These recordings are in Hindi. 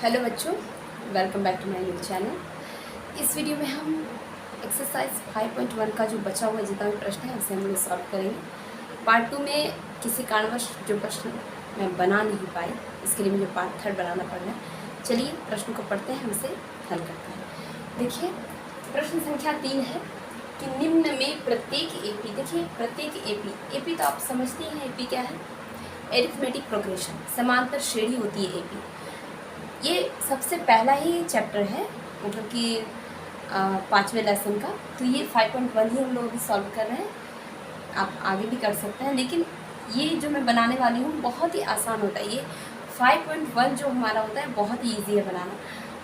हेलो बच्चों, welcome back to my new channel. इस वीडियो में हम एक्सरसाइज 5.1 का जो बचा हुआ जितना भी प्रश्न है उसे हम लोग सॉल्व करेंगे। पार्ट 2 में किसी कारणवश जो प्रश्न मैं बना नहीं पाई, इसके लिए मुझे पार्ट 3 बनाना पड़ रहा है। चलिए प्रश्न को पढ़ते हैं, हमसे हल करते हैं। देखिए प्रश्न संख्या 3 है कि निम्न में प्रत्येक एपी, देखिए प्रत्येक एपी तो आप समझते हैं एपी क्या है, एरिथमेटिक प्रोग्रेशन, समांतर श्रेणी होती है एपी। ये सबसे पहला ही चैप्टर है, मतलब कि 5वें लेसन का। तो ये 5.1 ही हम लोग अभी सॉल्व कर रहे हैं। आप आगे भी कर सकते हैं, लेकिन ये जो मैं बनाने वाली हूँ बहुत ही आसान होता है। ये 5.1 जो हमारा होता है बहुत ही ईजी है बनाना।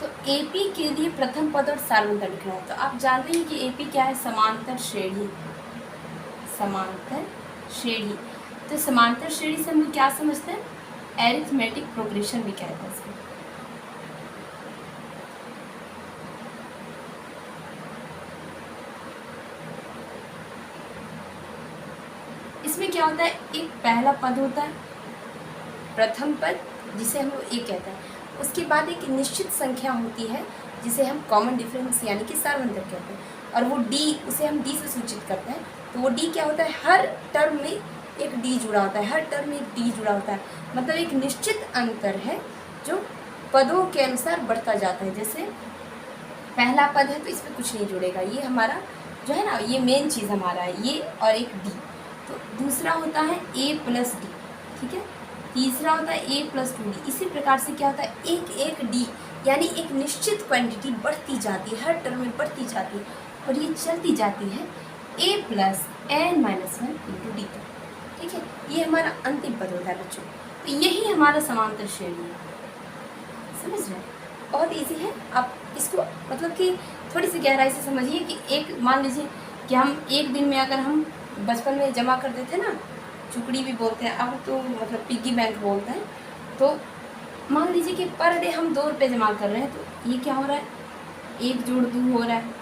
तो एपी के लिए प्रथम पद और सार्वंतर लिखना है। तो आप जानते हैं कि एपी क्या है, समांतर श्रेणी। समांतर श्रेणी, तो समांतर श्रेणी से हम क्या समझते हैं, एरिथमेटिक प्रोग्रेशन भी कहते हैं इसको। इसमें क्या होता है, एक पहला पद होता है, प्रथम पद, जिसे हम लोग ए कहते हैं। उसके बाद एक निश्चित संख्या होती है जिसे हम कॉमन डिफरेंस यानी कि सार्वंतर कहते हैं, और वो डी, उसे हम डी से सूचित करते हैं। तो वो डी क्या होता है, हर टर्म में एक डी जुड़ा होता है, हर टर्म में एक डी जुड़ा होता है, मतलब एक निश्चित अंतर है जो पदों के अनुसार बढ़ता जाता है। जैसे पहला पद है तो इसमें कुछ नहीं जुड़ेगा, ये हमारा जो है ना, ये मेन चीज़ हमारा है, ये और एक डी। तो दूसरा होता है ए प्लस डी, ठीक है। तीसरा होता है ए प्लस 2डी। इसी प्रकार से क्या होता है, एक एक डी यानी एक निश्चित क्वांटिटी बढ़ती जाती है, हर टर्म में बढ़ती जाती है, और ये चलती जाती है A plus N minus 1 into D तक, ठीक है। ये हमारा अंतिम पद होता है बच्चों। तो यही हमारा समांतर श्रेणी है, समझ रहे हैं, बहुत ईजी है। आप इसको मतलब कि थोड़ी सी गहराई से समझिए कि एक, मान लीजिए कि हम एक दिन में, अगर हम बचपन में जमा करते थे ना, चुकड़ी भी बोलते हैं, अब तो मतलब पिग्गी बैंक बोलते हैं। तो मान लीजिए कि पर डे हम 2 रुपये जमा कर रहे हैं, तो ये क्या हो रहा है, 1 जोड़ 2 हो रहा है,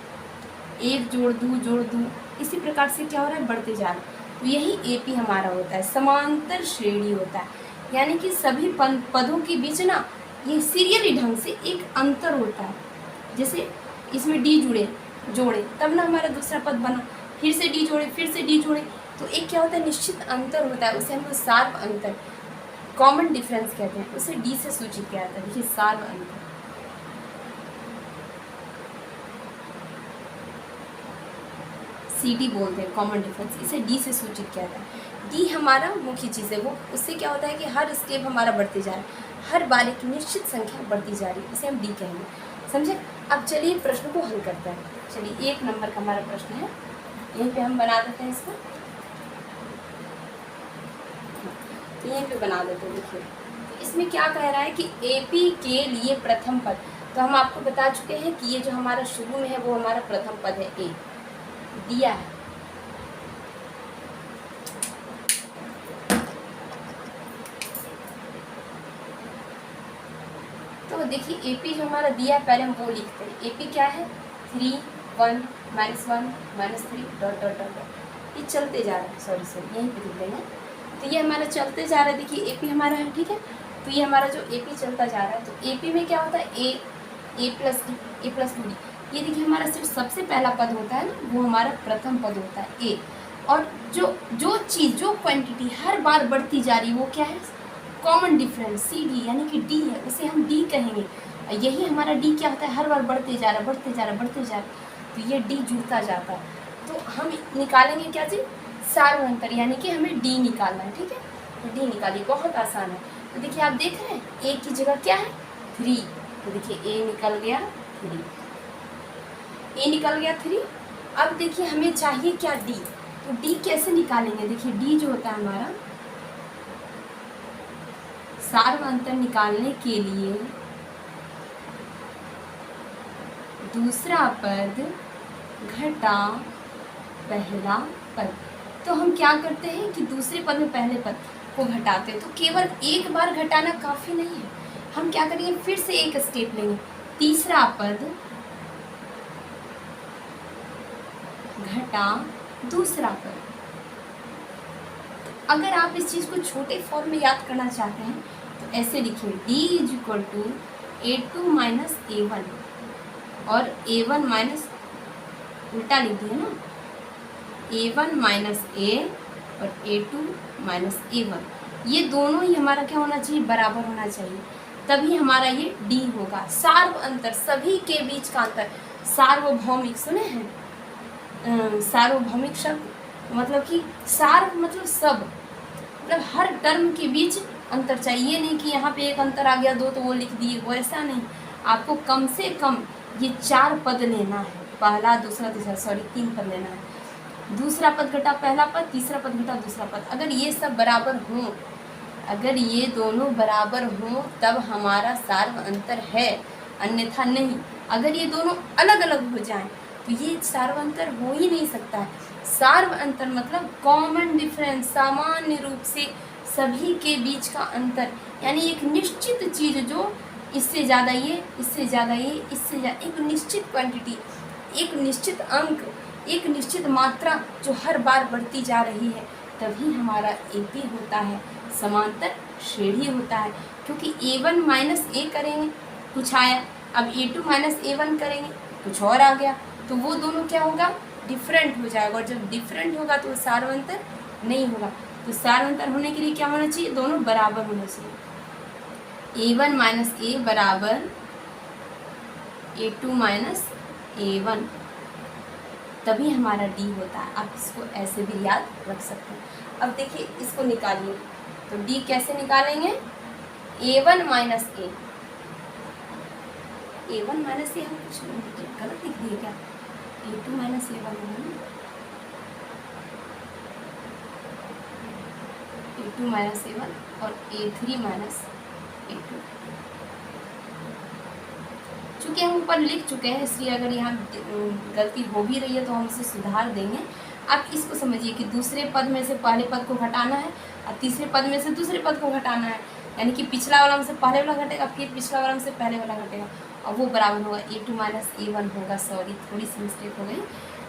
1 जोड़ 2 जोड़ 2, इसी प्रकार से क्या हो रहा है, बढ़ते जा रहा है। तो यही एपी हमारा होता है, समांतर श्रेणी होता है, यानी कि सभी पदों के बीच ना ये सीरियली ढंग से एक अंतर होता है। जैसे इसमें डी जोड़े तब ना हमारा दूसरा पद बना, फिर से डी जोड़े, फिर से डी जोड़े, तो एक क्या होता है, निश्चित अंतर होता है, उसे हम लोग सार्व अंतर, कॉमन डिफरेंस कहते हैं, उसे डी से सूचित किया जाता है। देखिए सार्व अंतर, CD बोलते हैं कॉमन डिफरेंस, इसे डी से सूचित किया जाता है। डी हमारा मुख्य चीज़ है, वो उससे क्या होता है कि हर स्टेप हमारा बढ़ते जा रहा है, हर बार एक निश्चित संख्या बढ़ती जा रही है, इसे हम डी कहेंगे, समझे। अब चलिए प्रश्न को हल करते हैं। चलिए 1 नंबर का हमारा प्रश्न है, यहीं पे हम बना देते हैं इसको, यहीं पे बना देते हैं। देखिए तो इसमें क्या कह रहा है कि एपी के लिए प्रथम पद, तो हम आपको बता चुके हैं कि ये जो हमारा शुरू में है वो हमारा प्रथम पद है, ए दिया है। तो देखिए एपी जो हमारा दिया है, पहले हम वो लिखते हैं। एपी क्या है, 3 1 -1 -3 डॉट डॉट डॉट, ये चलते जा रहा है, सॉरी यहीं पे लिख देंगे। तो ये हमारा चलते जा रहा है, देखिए एपी हमारा है, ठीक है। तो ये हमारा जो एपी चलता जा रहा है, तो एपी में क्या होता है, A plus D, A plus 2डी। ये देखिए हमारा सिर्फ सबसे पहला पद होता है ना, वो हमारा प्रथम पद होता है ए, और जो चीज़, जो क्वांटिटी हर बार बढ़ती जा रही है वो क्या है, कॉमन डिफरेंस CD यानी कि डी है, उसे हम डी कहेंगे। यही हमारा डी क्या होता है, हर बार बढ़ते जा रहा, बढ़ते जा रहा, बढ़ते जा रहा, तो ये डी जुड़ता जाता है। तो हम निकालेंगे क्या चीज़, सार्वंतर, यानी कि हमें डी निकालना है, ठीक है। तो डी निकालिए, बहुत आसान है। तो देखिए आप देख रहे हैं ए की जगह क्या है, 3, तो देखिए ए निकल गया 3, ए निकल गया 3। अब देखिए हमें चाहिए क्या, डी। तो डी कैसे निकालेंगे, देखिए डी जो होता है हमारा, सार्वंतर निकालने के लिए दूसरा पद घटा पहला पद। तो हम क्या करते हैं कि दूसरे पद में पहले पद को घटाते हैं। तो केवल एक बार घटाना काफ़ी नहीं है, हम क्या करेंगे, फिर से एक स्टेप लेंगे, तीसरा पद घटा दूसरा पद। तो अगर आप इस चीज़ को छोटे फॉर्म में याद करना चाहते हैं तो ऐसे लिखिए, D is equal to A2 minus A1 और A1 माइनस, उल्टा लिख दिया ना, A1 माइनस A और A2 माइनस A1, ये दोनों ही हमारा क्या होना चाहिए, बराबर होना चाहिए, तभी हमारा ये D होगा। सार्व अंतर, सभी के बीच का अंतर, सार्वभौमिक सुने हैं, सार्वभौमिक शब्द मतलब कि सार्व मतलब सब, मतलब हर टर्म के बीच अंतर चाहिए, नहीं कि यहाँ पे एक अंतर आ गया 2 तो वो लिख दिए, वो ऐसा नहीं। आपको कम से कम ये 4 पद लेना है, पहला दूसरा तीसरा, सॉरी 3 पद लेना है, दूसरा पद घटा पहला पद, तीसरा पद घटा दूसरा पद। अगर ये सब बराबर हों, अगर ये दोनों बराबर हों तब हमारा सार्व अंतर है, अन्यथा नहीं। अगर ये दोनों अलग अलग हो जाएं तो ये सार्व अंतर हो ही नहीं सकता है। सार्व अंतर मतलब कॉमन डिफरेंस, सामान्य रूप से सभी के बीच का अंतर, यानी एक निश्चित चीज़ जो इससे ज़्यादा ये, इससे ज़्यादा ये, इससे ज़्यादा, एक निश्चित क्वांटिटी, एक निश्चित अंक, एक निश्चित मात्रा जो हर बार बढ़ती जा रही है, तभी हमारा AP होता है, समांतर श्रेणी होता है। क्योंकि A1 माइनस A करेंगे कुछ आया, अब A2 माइनस A1 करेंगे कुछ और आ गया, तो वो दोनों क्या होगा, डिफरेंट हो जाएगा, और जब डिफरेंट होगा तो सार्व अंतर नहीं होगा। तो सार्व अंतर होने के लिए क्या होना चाहिए, दोनों बराबर होने चाहिए। A1 माइनस A बराबर A2 माइनस A1, तभी हमारा D होता है। आप इसको ऐसे भी याद रख सकते हैं। अब देखिए इसको निकालिए, तो D कैसे निकालेंगे, A1 minus A, A1 minus A हम कुछ गलत लिख दिए क्या, A2 माइनस A1 है, A2 माइनस A1 और A3 माइनस A2। चूँकि हम ऊपर लिख चुके हैं इसलिए अगर यहाँ गलती हो भी रही है तो हम इसे सुधार देंगे। आप इसको समझिए कि दूसरे पद में से पहले पद को घटाना है और तीसरे पद में से दूसरे पद को घटाना है, यानी कि पिछला वाला हमसे पहले वाला घटेगा, फिर पिछला वाला हमसे पहले वाला घटेगा, और वो बराबर होगा A2 माइनस A1 होगा। सॉरी थोड़ी सी मिस्टेक हो गई,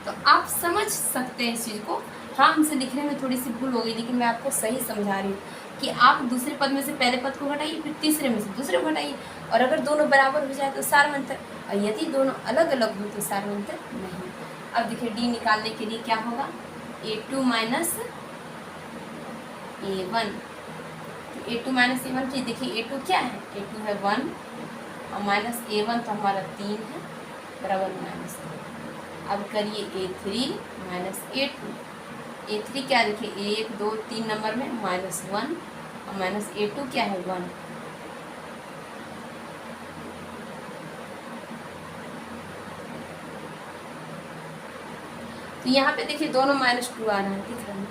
तो आप समझ सकते हैं इस चीज़ को। हाँ, हमसे लिखने में थोड़ी सी भूल हो गई, लेकिन मैं आपको सही समझा रही हूँ कि आप दूसरे पद में से पहले पद को घटाइए, फिर तीसरे में से दूसरे को घटाइए, और अगर दोनों बराबर हो जाए तो सार्व अंतर, और यदि दोनों अलग अलग हो तो सार्व अंतर नहीं। अब देखिए D निकालने के लिए क्या होगा, A2 माइनस A1, तो A2 माइनस A1 की देखिए A2 क्या है, A2 है 1 और माइनस A1 तो हमारा 3 है, बराबर माइनस। अब करिए A3 माइनस A2, A3 क्या देखिए 1 2 3 नंबर में माइनस 1 और माइनस A2 क्या है 1। तो यहाँ पे देखिए दोनों -2 आ रहा है, दिख रहा है,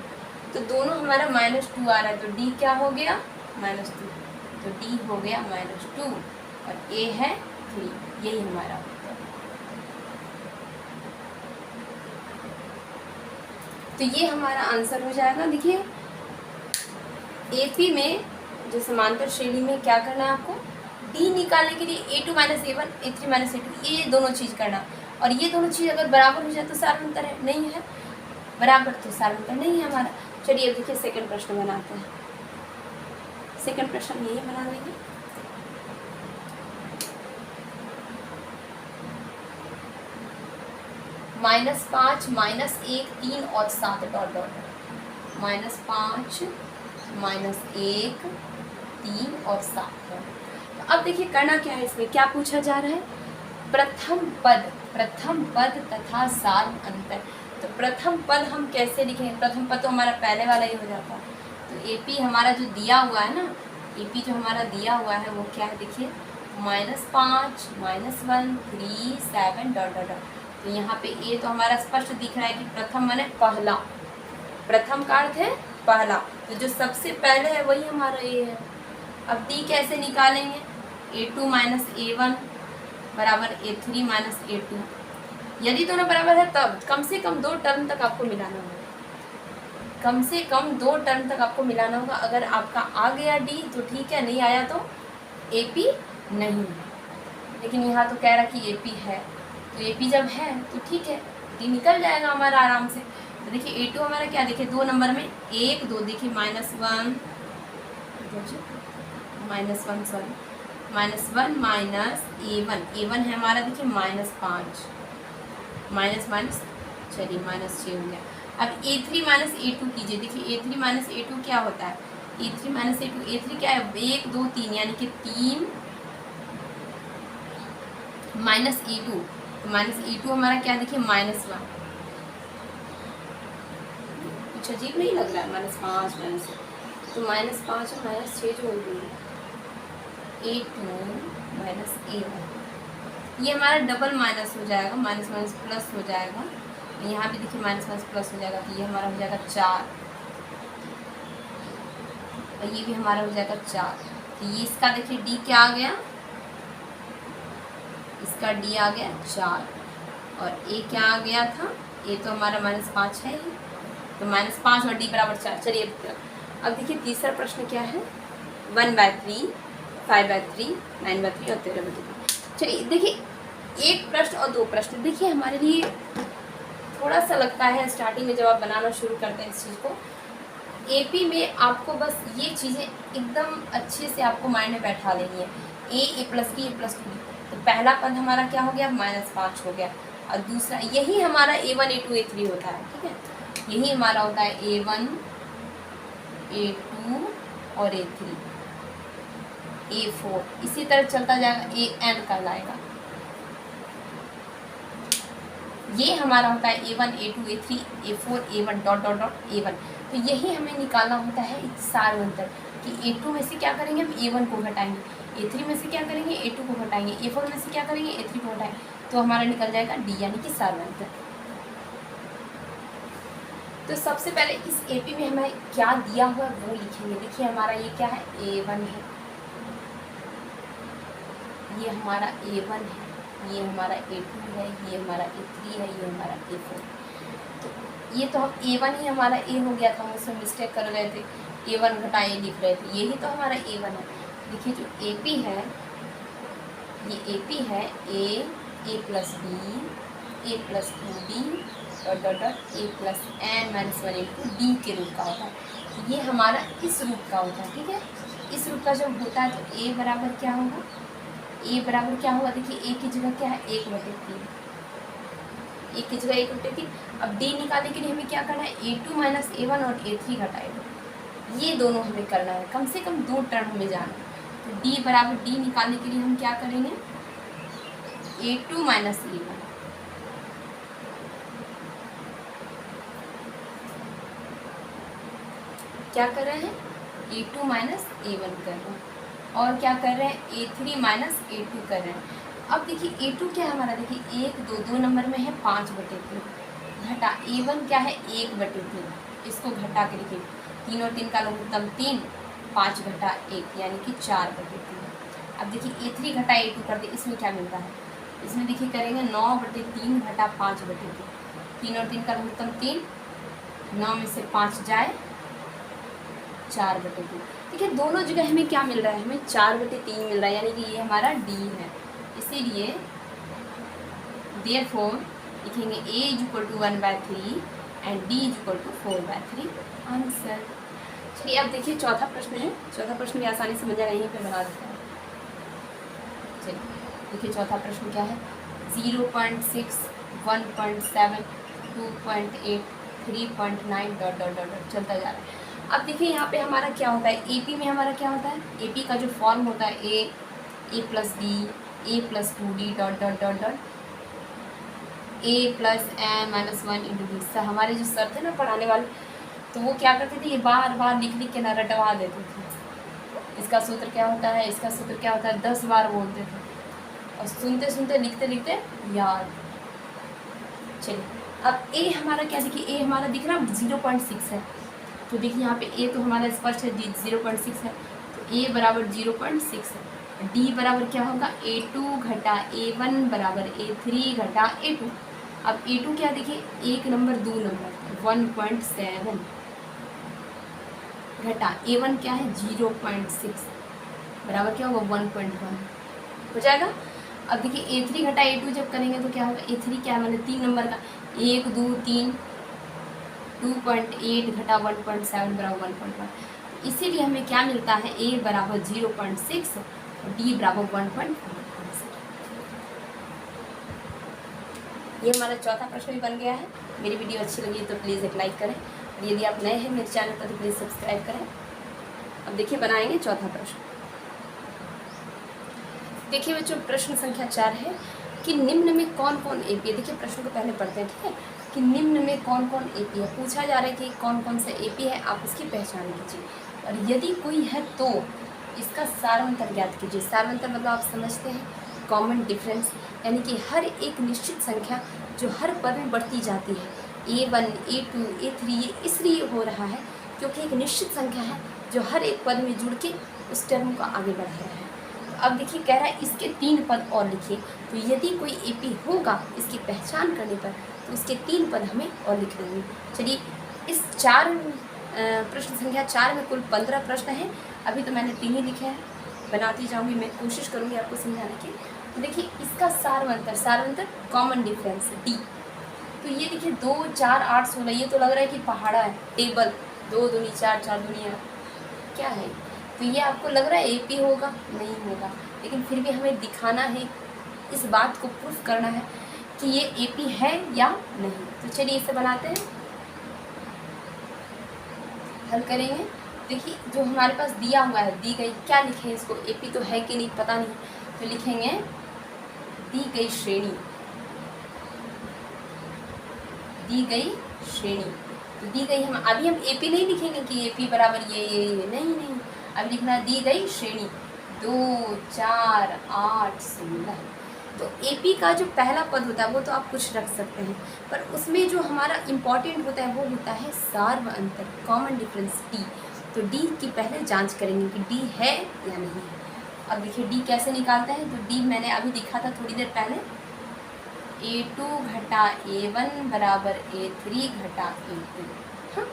तो दोनों हमारा -2 आ रहा है, तो D क्या हो गया -2, तो D हो गया -2 और A है 3, यही हमारा उत्तर। तो ये हमारा आंसर हो जाएगा। देखिए AP में जो समांतर श्रेणी में क्या करना है आपको, D निकालने के लिए A2 minus A1 A3 minus A2 ये दोनों चीज़ करना, और ये दोनों चीज़ अगर बराबर हो जाए तो सार्व अंतर है, नहीं है बराबर तो सार्व अंतर नहीं है हमारा। चलिए अब देखिए सेकंड प्रश्न बनाते हैं। सेकंड प्रश्न यही बना देंगे। -5 -1 3 और 7 डॉट डॉट, -5 -1 3 और 7। तो अब देखिए करना क्या है, इसमें क्या पूछा जा रहा है, प्रथम पद तथा सार्व अंतर। तो प्रथम पद हम कैसे लिखेंगे, प्रथम पद तो हमारा पहले वाला ही हो जाता है। तो AP हमारा जो दिया हुआ है ना, AP जो हमारा दिया हुआ है वो क्या है, देखिए -5 -1 3 7 डॉट डॉट डॉट। तो यहाँ पे A तो हमारा स्पष्ट दिख रहा है कि प्रथम माने पहला, प्रथम का अर्थ है पहला, तो जो सबसे पहले है वही हमारा A है। अब D कैसे निकालेंगे, A2 माइनस A1 बराबर A3 माइनस A2। यदि दोनों बराबर है तब कम से कम 2 टर्म तक आपको मिलाना होगा, कम से कम 2 टर्म तक आपको मिलाना होगा। अगर आपका आ गया D तो ठीक है, नहीं आया तो AP नहीं है। लेकिन यहाँ तो कह रहा कि AP है, तो AP जब है तो ठीक है, D निकल जाएगा हमारा आराम से। तो देखिए A2 हमारा क्या, देखिए 2 नंबर में 1 2, देखिए -1 -1 सॉरी -1 माइनस A1, A1 है हमारा देखिए -5, माइनस माइनस चलिए -6 हो गया। अब A3 माइनस A2 कीजिए, देखिए A3 माइनस A2 क्या होता है, A3 माइनस A2, A3 क्या है 1 2 3 यानी कि 3 माइनस E2, तो माइनस E2 हमारा क्या देखिए -1, कुछ अजीब नहीं लग रहा है, -5 माइनस, तो -5 और -6 जो होगी A2 माइनस A1, ये हमारा डबल माइनस हो जाएगा, माइनस माइनस प्लस हो जाएगा, यहाँ भी देखिए माइनस माइनस प्लस हो जाएगा, तो ये हमारा हो जाएगा 4 और ये भी हमारा हो जाएगा 4, तो ये इसका देखिए D क्या आ गया, इसका D आ गया 4 और A क्या आ गया था, A तो हमारा -5 है ही, तो -5 और D बराबर 4। चलिए अब देखिए तीसरा प्रश्न क्या है, 1/3, 5/3, 9/3 और 13/3। चलिए देखिए एक प्रश्न और दो प्रश्न, देखिए हमारे लिए थोड़ा सा लगता है स्टार्टिंग में जब आप बनाना शुरू करते हैं इस चीज़ को, AP में आपको बस ये चीज़ें एकदम अच्छे से आपको माइंड में बैठा लेनी है, A प्लस B प्लस 2, तो पहला पद हमारा क्या हो गया -5 हो गया, और दूसरा यही हमारा A1 A2 A3 होता है, ठीक है, यही हमारा होता है A1 A2 और A3 A4, इसी तरह चलता जाएगा, AN कहलाएगा, ये हमारा होता है A1 A2 A3 A4 A1 dot dot dot A1। तो यही हमें निकालना होता है सारवंतर कि A2 में से क्या करेंगे हम A1 को घटाएंगे, A3 में से क्या करेंगे A2 को घटाएंगे, A4 में से क्या करेंगे A3 को घटाएंगे, तो हमारा निकल जाएगा D यानी कि सारवंतर। तो सबसे पहले इस AP में हमें क्या दिया हुआ है वो लिखेंगे। देखिए हमारा ये क्या है A1 है, ये हमारा A1 है, ये हमारा A2 है, ये हमारा A3 है, ये हमारा A4। तो ये तो हम A1 ही हमारा A हो गया था, हम उसमें मिस्टेक कर रहे थे, A1 घटा A लिख रहे थे, यही तो हमारा A1 है। देखिए जो AP है, ये AP है A plus B, A plus 2B dot dot dot A plus N minus 1 into D के रूप का होता है, तो ये हमारा इस रूप का होता है, ठीक है। इस रूप का जब होता है तो A बराबर क्या होगा, A बराबर क्या होगा, देखिए A की जगह क्या है 1/3, A की जगह 1/3। अब D निकालने के लिए हमें क्या करना है, A2 माइनस A1 और A3 घटाएगा, ये दोनों हमें करना है, कम से कम 2 टर्म हमें जाना है। तो D बराबर D निकालने के लिए हम क्या करेंगे, A2 माइनस A1, क्या कर रहे हैं A2 माइनस A1 कर रहे हैं, और क्या कर रहे हैं A3 माइनस A2 कर रहे हैं। अब देखिए A2 क्या है हमारा, देखिए 1 2 2 नंबर में है 5/3, घटा A1 क्या है 1/3, इसको घटा के देखिए 3 और 3 का लघुत्तम 3, 5 घटा 1 यानी कि 4/3। अब देखिए A3 घटा A2 कर दे, इसमें क्या मिल रहा है, इसमें देखिए करेंगे 9/3 घटा 5/3, 3 और 3 का लघुत्तम 3, 9 में से 5 जाए 4/3। देखिए दोनों जगह हमें क्या मिल रहा है, हमें 4/3 मिल रहा है, यानी कि ये हमारा D है। इसीलिए देयरफॉर लिखेंगे A is equal to 1/3 and D is equal to 4/3 answer. चलिए अब देखिए चौथा प्रश्न है, चौथा प्रश्न भी आसानी से बन जाएगा, यहीं पे बना देता है। चलिए देखिए चौथा प्रश्न क्या है, 0.6 1.7 2.8 3.9 डॉट डॉट डॉट डॉट चलता जा रहा है। अब देखिए यहाँ पे हमारा क्या होता है, AP में हमारा क्या होता है, AP का जो फॉर्म होता है A plus B A plus 2D dot dot dot dot A plus M minus 1 into D। Sir हमारे जो सर थे ना पढ़ाने वाले, तो वो क्या करते थे, ये बार बार लिख लिख के ना रटवा देते थे, इसका सूत्र क्या होता है, इसका सूत्र क्या होता है, 10 बार बोलते थे, और सुनते सुनते लिखते लिखते याद। चलिए अब A हमारा क्या, देखिए A हमारा दिख रहा है 0.6 है, तो देखिए यहाँ पे A तो हमारा स्पष्ट है 0.6 है, तो A बराबर 0.6 है। D बराबर क्या होगा, A2 घटा A1 बराबर A3 घटा A2। अब A2 क्या, देखिए 1 नंबर 2 नंबर 1.7 घटा A1 क्या है 0.6 बराबर क्या होगा 1.1 हो जाएगा। अब देखिए A3 घटा A2 जब करेंगे तो क्या होगा, A3 क्या है मतलब 3 नंबर का 1 2 3 2.8 घटा 1.7 बराबर 1.1। इसीलिए हमें क्या मिलता है, A बराबर 0.6 और डी बराबर 1.5। ये हमारा चौथा प्रश्न भी बन गया है। मेरी वीडियो अच्छी लगी तो प्लीज़ एक लाइक करें, और यदि आप नए हैं मेरे चैनल पर तो प्लीज़ सब्सक्राइब करें। अब देखिए बनाएंगे चौथा प्रश्न। देखिए बच्चों, प्रश्न संख्या 4 है कि निम्न में कौन कौन एपी है। देखिए प्रश्न को पहले पढ़ते हैं, ठीक है, कि निम्न में कौन कौन एपी है। पूछा जा रहा है कि कौन कौन से एपी है, आप उसकी पहचान कीजिए, और यदि कोई है तो इसका सारांतर ज्ञात कीजिए। सारांतर मतलब आप समझते हैं, कॉमन डिफरेंस, यानी कि हर एक निश्चित संख्या जो हर पद में बढ़ती जाती है, A1 A2 A3, ये इसलिए हो रहा है क्योंकि एक निश्चित संख्या है जो हर एक पद में जुड़ के उस टर्म को आगे बढ़ा रहा है। तो अब देखिए कह रहा है इसके 3 पद और लिखिए। तो यदि कोई एपी होगा इसकी पहचान करने पर तो उसके 3 पद हमें और लिख देंगे। चलिए, इस प्रश्न संख्या 4 में कुल 15 प्रश्न हैं। अभी तो मैंने 3 ही लिखे हैं, बनाती जाऊंगी, मैं कोशिश करूंगी आपको समझाने की। तो देखिए इसका सारवंतर कॉमन डिफरेंस डी। तो ये देखिए 2 4 8 16, ये तो लग रहा है कि पहाड़ा है, टेबल 2 दूनी 4 4 दूनी 8 क्या है। तो ये आपको लग रहा है एपी होगा, नहीं होगा, लेकिन फिर भी हमें दिखाना है, इस बात को प्रूफ करना है कि ये एपी है या नहीं। तो चलिए इसे बनाते हैं, हल करेंगे। देखिए जो हमारे पास दिया हुआ है, दी गई, क्या लिखें इसको, एपी तो है कि नहीं पता नहीं, तो लिखेंगे दी गई श्रेणी, दी गई श्रेणी। तो दी गई, हम अभी हम एपी नहीं लिखेंगे कि एपी बराबर ये नहीं, अब लिखना दी गई श्रेणी 2 4 8 16। तो एपी का जो पहला पद होता है वो तो आप कुछ रख सकते हैं, पर उसमें जो हमारा इम्पॉर्टेंट होता है वो होता है सार्व अंतर, कॉमन डिफरेंस डी। तो डी की पहले जांच करेंगे कि डी है या नहीं है। अब देखिए डी कैसे निकालते हैं। तो डी मैंने अभी दिखा था थोड़ी देर पहले, A2 घटा A1 बराबर A3 घटा A2। हाँ,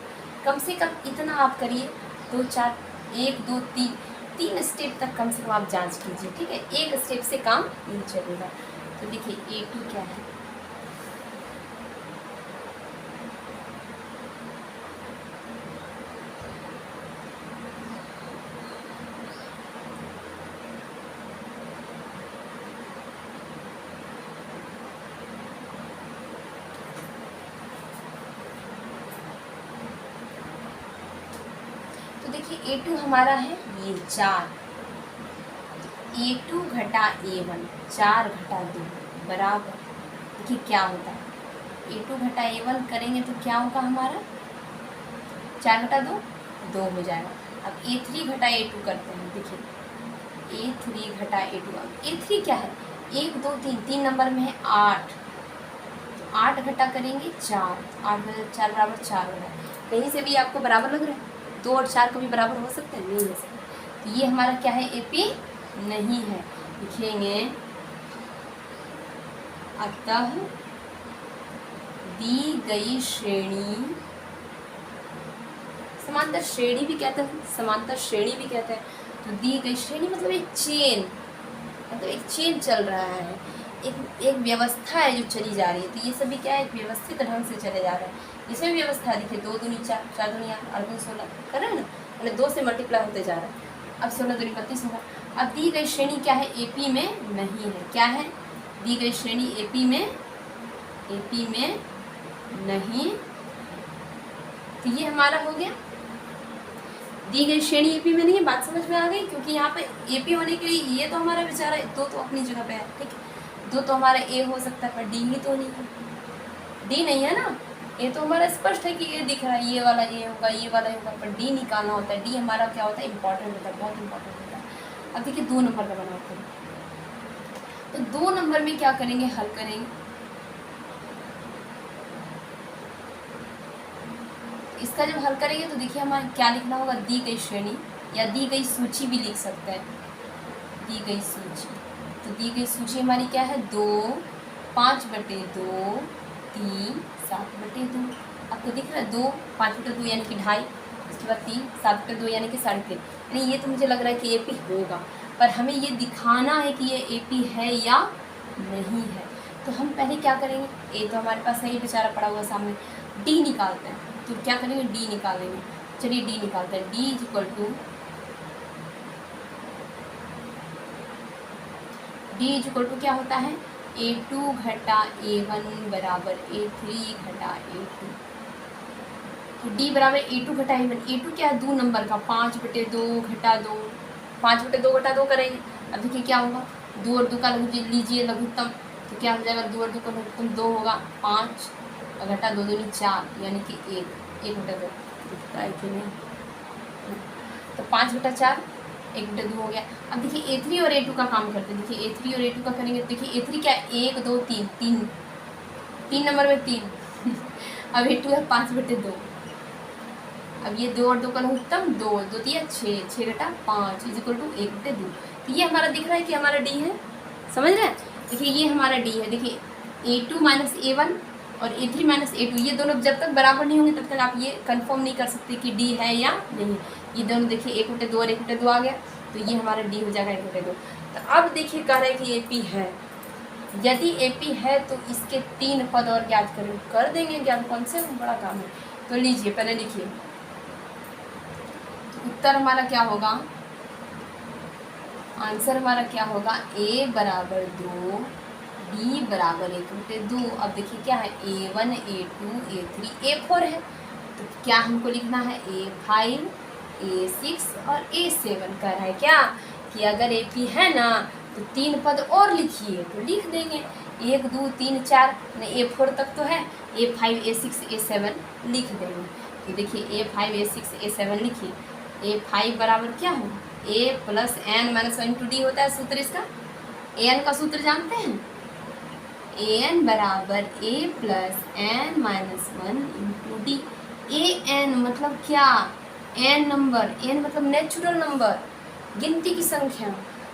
कम से कम इतना आप करिए, 2 4 1 2 3 स्टेप तक कम से कम आप जांच कीजिए, ठीक है, एक स्टेप से काम नहीं चलेगा। तो देखिए A2 क्या है, तो देखिए A2 हमारा है ये 4, A2 घटा A1 4 घटा 2 बराबर, देखिए क्या होता है, A2 घटा A1 करेंगे तो क्या होगा हमारा, 4 घटा 2 2 हो जाएगा। अब A3 घटा A2 करते हैं, देखिए A3 घटा A2, अब A3 क्या है, 1 2 3 नंबर में है 8, तो 8 घटा करेंगे 4, 8 बराबर 4 बराबर 4 हो रहा है। कहीं से भी आपको बराबर लग रहा है, 2 और 4 कभी बराबर हो सकते हैं, नहीं हो सकते। तो ये हमारा क्या है, एपी नहीं है। लिखेंगे अतः दी गई श्रेणी, समांतर श्रेणी भी कहते हैं, समांतर श्रेणी भी कहते हैं। तो दी गई श्रेणी मतलब एक चेन, मतलब एक चेन चल रहा है, एक व्यवस्था है जो चली जा रही है। तो ये सभी क्या है, एक व्यवस्थित ढंग से चले जा रहे हैं। इसमें व्यवस्था देखिए 2 दूनी 4 4 दूनी 8 8 दूनी 16 कर रहे हैं ना, मैंने 2 से मल्टीप्लाई होते जा रहा है। अब 16 दूनी 32 होगा। अब दी गई श्रेणी क्या है, एपी में नहीं है। क्या है, दी गई श्रेणी एपी में नहीं। तो ये हमारा हो गया, दी गई श्रेणी एपी में नहीं है। बात समझ में आ गई, क्योंकि यहाँ पे एपी होने के लिए ये तो हमारा बेचारा 2 तो अपनी जगह पे है, ठीक है, 2 तो हमारा ए हो सकता है, पर डी ही तो नहीं है, डी नहीं है ना। ये तो हमारा स्पष्ट है कि ये दिख रहा है, ये वाला ए होगा, ये वाला होगा, पर डी निकालना होता है। डी हमारा क्या होता है, इंपॉर्टेंट होता है, बहुत इंपॉर्टेंट होता है। अब देखिए 2 नंबर का बनाते हैं। तो 2 नंबर में क्या करेंगे, हल करेंगे। इसका जब हल करेंगे तो देखिए हमारा क्या लिखना होगा, दी गई श्रेणी या दी गई सूची भी लिख सकते हैं, दी गई सूची। तो दी गई सूची हमारी क्या है, 2 5/2 3 7/2। आपको दिख रहा है 2 5/2 यानी कि 2.5, उसके बाद 3 7/2 यानी कि 3.5। यानी ये तो मुझे लग रहा है कि एपी होगा, पर हमें ये दिखाना है कि ये एपी है या नहीं है। तो हम पहले क्या करेंगे, ए तो हमारे पास सही बेचारा पड़ा हुआ सामने, डी निकालते हैं। तो क्या करेंगे, डी निकालेंगे। चलिए डी निकालते हैं, D is equal to D is equal to क्या होता है A2 घटा A1 बराबर A3 घटा A2। तो डी बराबर A2 घटा A1। A2 क्या है 2 नंबर का, 5/2 घटा 2, 5/2 घटा 2 करेंगे। अब देखिए क्या होगा, 2 और 2 का लघु लीजिए लघुत्तम, तो क्या हो जाएगा 2 और 2 का लघुत्तम 2 होगा, 5 घटा 2 दूनी 4 यानी कि 1/2 दिखता है कि नहीं। तो 5/4 1/2 हो गया। अब देखिए A3 और A2 का काम करते हैं। देखिए A3 और A2 का करेंगे। देखिए A3 क्या है 1 2 3 3 नंबर में 3 अब A2 है 5/2। अब ये 2 और 2 का लघुत्तम 2 2 दिया 6 घटा 5 इज इक्वल टू 1/2। तो ये हमारा दिख रहा है कि हमारा डी है, समझ रहे हैं। देखिए ये हमारा डी है। देखिए A2 माइनस A1 और A3 माइनस A2 ये दोनों जब तक बराबर नहीं होंगे तब तक आप ये कंफर्म नहीं कर सकते कि डी है या नहीं। ये दोनों देखिए 1/2 और 1/2 आ गया, तो ये हमारा डी हो जाएगा 1/2। तो अब देखिए कह रहे हैं कि AP है। यदि AP है तो इसके 3 पद और ज्ञात करें, कर देंगे ज्ञात, कौन से बड़ा काम है। तो लीजिए पहले लिखिए, तो उत्तर हमारा क्या होगा, आंसर हमारा क्या होगा A बराबर 2 B बराबर 1/2। अब देखिए क्या है A1 A2 A3 A4 है, तो क्या हमको लिखना है A5 A6 और A7। कह रहा है क्या कि अगर AP है ना तो 3 पद और लिखिए, तो लिख देंगे 1 2 3 4 A4 तक तो है, A5 A6 A7 लिख देंगे। तो देखिए A5 A6 A7 लिखिए। A5 बराबर क्या है A plus n minus 1 × d होता है सूत्र इसका। an का सूत्र जानते हैं, an बराबर A plus n minus 1 × d। an मतलब क्या, n नंबर, n मतलब नेचुरल नंबर, गिनती की संख्या।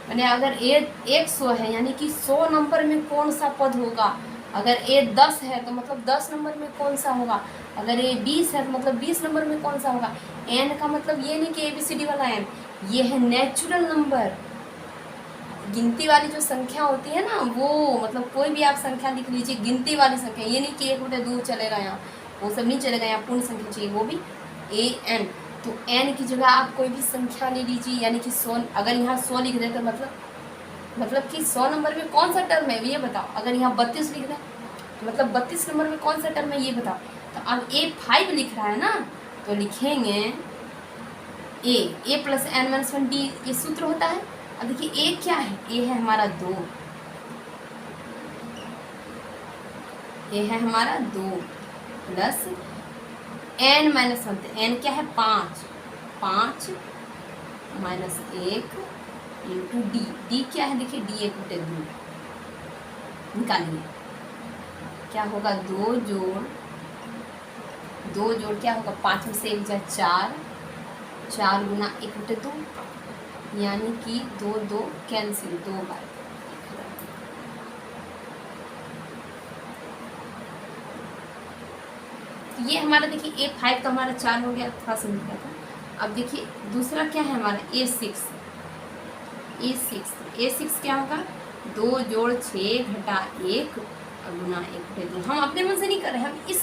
मैंने अगर A 100 है यानी कि 100 नंबर में कौन सा पद होगा। अगर A 10 है तो मतलब 10 नंबर में कौन सा होगा। अगर A 20 है तो मतलब 20 नंबर में कौन सा होगा। n का मतलब ये नहीं कि ABCD वाला n, ये है नेचुरल नंबर, गिनती वाली जो संख्या होती है ना वो, मतलब कोई भी आप संख्या लिख लीजिए गिनती वाली संख्या, ये नहीं कि 1/2 चलेगा यहाँ, वो सब नहीं चलेगा, यहाँ पूर्ण संख्या चाहिए, वो भी an। तो n की जगह आप कोई भी संख्या ले लीजिए, यानी कि 100, अगर यहाँ 100 लिख दें तो मतलब कि 100 नंबर में कौन सा टर्म है ये बताओ। अगर यहाँ 32 लिख दें तो मतलब 32 नंबर में कौन सा टर्म है ये बताओ। तो अब A5 लिख रहा है ना, तो लिखेंगे A plus n minus 1 d, ये सूत्र होता है। अब देखिए A क्या है, A है हमारा 2, A है हमारा 2 प्लस n माइनस 1, n क्या है 5 माइनस 1 इंटू d क्या है, देखिए d 1/2 निकालिए। क्या होगा 2 जोड़ क्या होगा, 5 में से 1 जाए 4 गुना 1/2 यानी कि 2 कैंसिल, 2 बार। तो ये हमारा देखिए A5 तो हमारा 4 हो गया, थोड़ा सा निकला था। अब देखिए दूसरा क्या है हमारा A6 क्या होगा 2 जोड़ 6 घटा 1 गुना 1/2। हम अपने मन से नहीं कर रहे, हम इस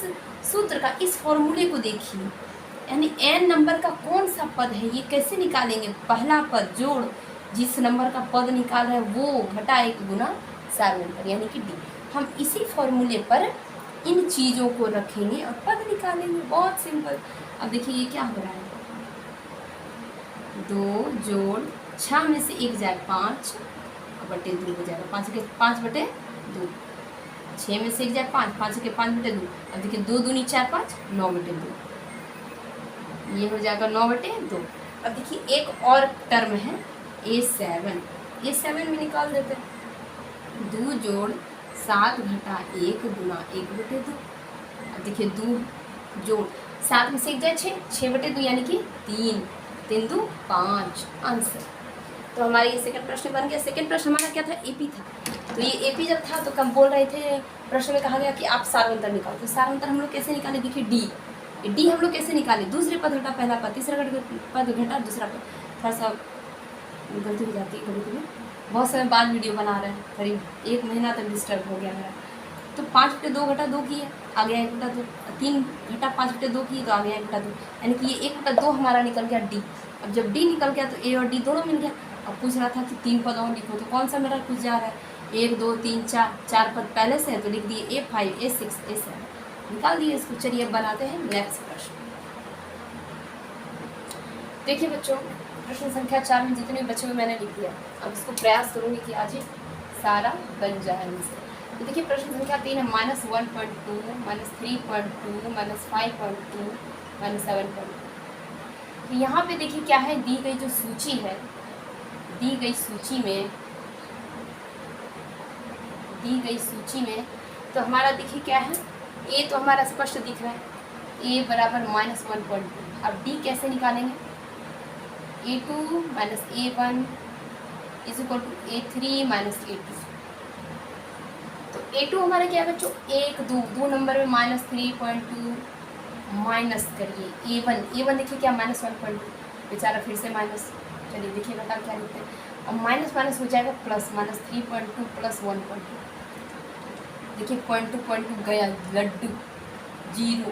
सूत्र का, इस फॉर्मूले को देखिए, यानी n नंबर का कौन सा पद है ये कैसे निकालेंगे। पहला पद जोड़ जिस नंबर का पद निकाल रहे हैं वो घटा 1 गुना सार्वधातुक यानी कि d। हम इसी फॉर्मूले पर इन चीज़ों को रखेंगे और पद निकालेंगे, बहुत सिंपल। अब देखिए ये क्या हो रहा है, 2 जोड़ 6 में से 1 जाए 5/2 हो जाएगा, 5/2, 6 में से 1 जाए 5 के 5/2। अब देखिए 2 दूनी 4 5 9/2, ये हो जाएगा 9/2। अब देखिए एक और टर्म है A7 में निकाल देते हैं, 2 जोड़ 7 घटा 1 गुना 1/2। अब देखिए 2 जोड़ 7 में से 1 जाए 6/2 यानी कि 3 2 5 आंसर। तो हमारा ये सेकंड प्रश्न बन गया। सेकंड प्रश्न हमारा क्या था, AP था। तो ये AP जब था तो कम बोल रहे थे, प्रश्न में कहा गया कि आप सार्वंतर निकालो। तो सार्वंतर हम लोग कैसे निकाले, देखिए D हम लोग कैसे निकाले, दूसरे पद घटा पहला पद, तीसरा पद घटा दूसरा पद। थोड़ा सा गलती हो जाती है कभी कभी, बहुत समय बाद वीडियो बना रहे हैं, करीब 1 महीना तक डिस्टर्ब हो गया मेरा। तो 5/2 घटा 2 किए, आ गया 1/2। 3 घटा 5/2 किए तो आ गया 1/2, यानी कि ये 1/2 हमारा निकल गया D। अब जब D निकल गया तो A और D दोनों मिल गया। अब पूछ रहा था कि 3 पद और लिखो, तो कौन सा मेरा कुछ जा रहा है, 1 2 3 4 पद पहले से है, तो लिख दिए A5 A6 A7, निकाल दिए इसको। चलिए बनाते हैं नेक्स्ट प्रश्न। देखिए बच्चों, प्रश्न संख्या 4 में जितने बचे हुए मैंने लिख दिया। अब इसको प्रयास करूँगी कि आज ही सारा बन जाए इनसे। तो देखिए प्रश्न संख्या 3 है -1.2 -3.2 -5.2 -7.2। तो यहाँ पे देखिए क्या है, दी गई जो सूची है, दी गई सूची में तो हमारा देखिए क्या है, ए तो हमारा स्पष्ट दिख रहा है, ए बराबर -1.2। अब डी कैसे निकालेंगे, A2 minus A1 is equal to A3 minus A2। तो A2 हमारा क्या है बच्चों, 1 2 नंबर में -3.2 माइनस करिए A1 देखिए क्या -1.2, बेचारा फिर से माइनस। चलिए देखिए बता क्या लिखते हैं, अब माइनस माइनस हो जाएगा प्लस, -3.2 प्लस 1.2। देखिए 0.2 गया, लड्डू 0,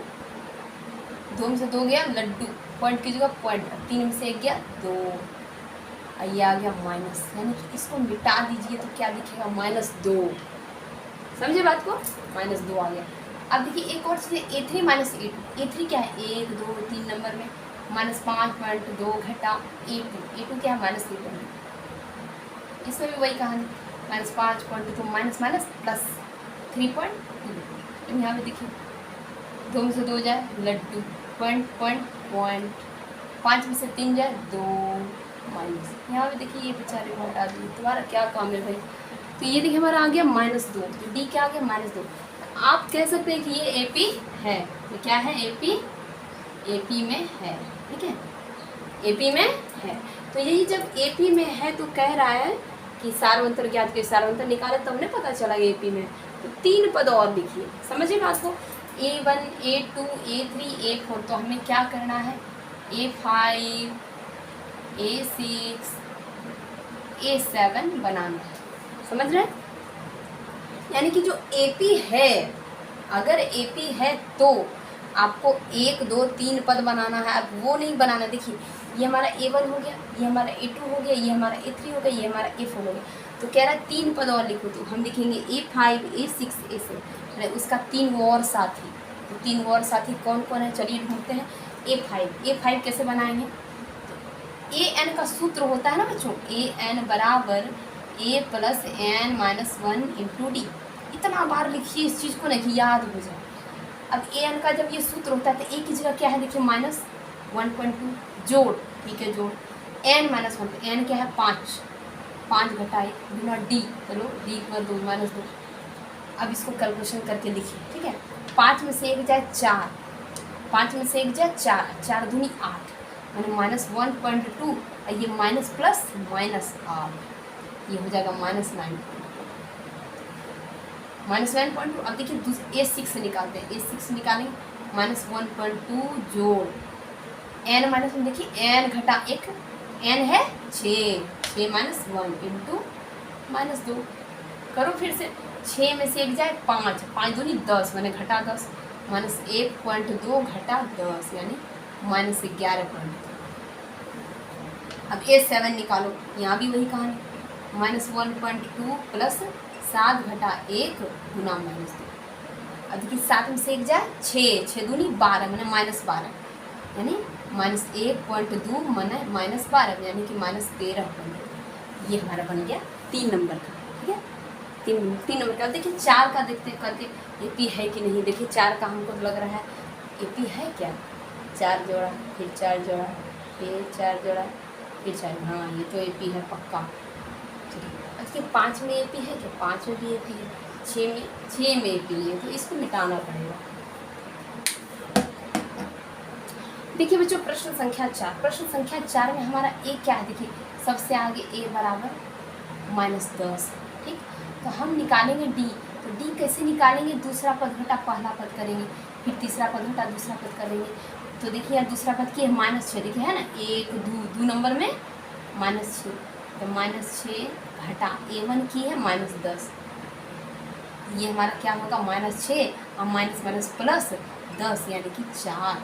2 में से 2 गया लड्डू, पॉइंट की जगह पॉइंट, 3 में से 1 गया 2, ये आ गया माइनस, यानी कि इसको मिटा दीजिए तो क्या दिखेगा, -2। समझे बात को, -2 आ गया। अब देखिए एक और चीज़, A3 माइनस A2, A3 क्या है 1 2 3 नंबर में -5.2 घटा A2 क्या है -3.2, इसमें भी वही कहानी, -5.2 माइनस माइनस प्लस 3.2। यहाँ पे देखिए 2 में से 2 जाए लड्डू, पॉइंट 5 में से 3 जाए 2 माइनस। यहाँ पे देखिए ये बेचारे को हटा दिए, तुम्हारा क्या काम है भाई। तो ये देखिए हमारा आ गया -2, तो डी क्या आ गया -2। आप कह सकते हैं कि ये AP है, तो क्या है AP में है, ठीक है, AP में है। तो यही जब AP में है तो कह रहा है कि सार्वंतर ज्ञात के सार्वंतर निकाले, तो हमने पता चला AP में। तो 3 पद और लिखिए, समझिए बात को, A1 A2 A3 A4। तो हमें क्या करना है, A5 A6 A7 बनाना है, समझ रहे हैं। यानी कि जो AP है, अगर AP है तो आपको 1 2 3 पद बनाना है, अब वो नहीं बनाना। देखिए ये हमारा A1 हो गया, ये हमारा A2 हो गया, ये हमारा A3 हो गया, ये हमारा A4 हो गया। तो कह रहा है 3 पद और लिखो, तो हम लिखेंगे A5 A6 A7, उसका 3 वो और साथी। तो 3 वो और साथी कौन कौन है, चलिए ढूंढते हैं। A5 कैसे बनाएंगे, तो AN का सूत्र होता है ना बच्चों, AN बराबर A plus N minus 1 into D. इतना बार लिखिए इस चीज़ को ना कि याद हो जाए। अब AN का जब ये सूत्र होता है तो A की जगह क्या है, देखिए -1.2 जोड़, ठीक है जोड़, N माइनस 1, तो N क्या है 5 घटा 1 गुना D, चलो D पर 2 -2। अब इसको कैलकुलेशन करके लिखिए, ठीक है। 5 में से 1 जाए 4, 5 में से 1 जाए 4, 4 दूनी 8, मैंने -1.2, ये माइनस प्लस -8, ये हो जाएगा -9.2। अब देखिए A6 निकालते हैं, A6 निकालेंगे, -1.2 जोड़ N माइनस 1, देखिए N घटा 1, N है 6 माइनस 1 इंटू -2। करो फिर से, 6 में से 1 जाए 5, 5 दूनी 10, मैंने घटा 10, -1.2 घटा 10 यानी -11.2। अब A7 निकालो, यहाँ भी वही कहानी, -1.2 प्लस 7 घटा 1 गुना -2। अब देखिए 7 में से 1 जाए 6 दूनी 12, मैंने -12 यानी -1.2 मैंने -12 यानी कि -13.2। ये हमारा बन गया 3 नंबर का, ठीक है। 3 नंबर का। देखिए 4 का देखते करके AP है कि नहीं। देखिए 4 का हमको लग रहा है AP है क्या, 4 जोड़ा फिर 4 जोड़ा फिर 4 जोड़ा फिर 4, हाँ ये तो AP है पक्का। चलिए 5 में AP है क्या, 5 में भी AP है, 6 में AP है, तो इसको मिटाना पड़ेगा। देखिए बच्चों प्रश्न संख्या 4 में हमारा A क्या है, देखिए सबसे आगे A बराबर -10, ठीक। तो हम निकालेंगे D, तो D कैसे निकालेंगे, दूसरा पद घटा पहला पद करेंगे, फिर तीसरा पद घटा दूसरा पद करेंगे। तो देखिए यार दूसरा पद की है -6, देखिए है ना, 1 2 नंबर में -6, तो -6 घटा A1 की है -10, ये हमारा क्या होगा -6 और माइनस प्लस 10 यानी कि 4,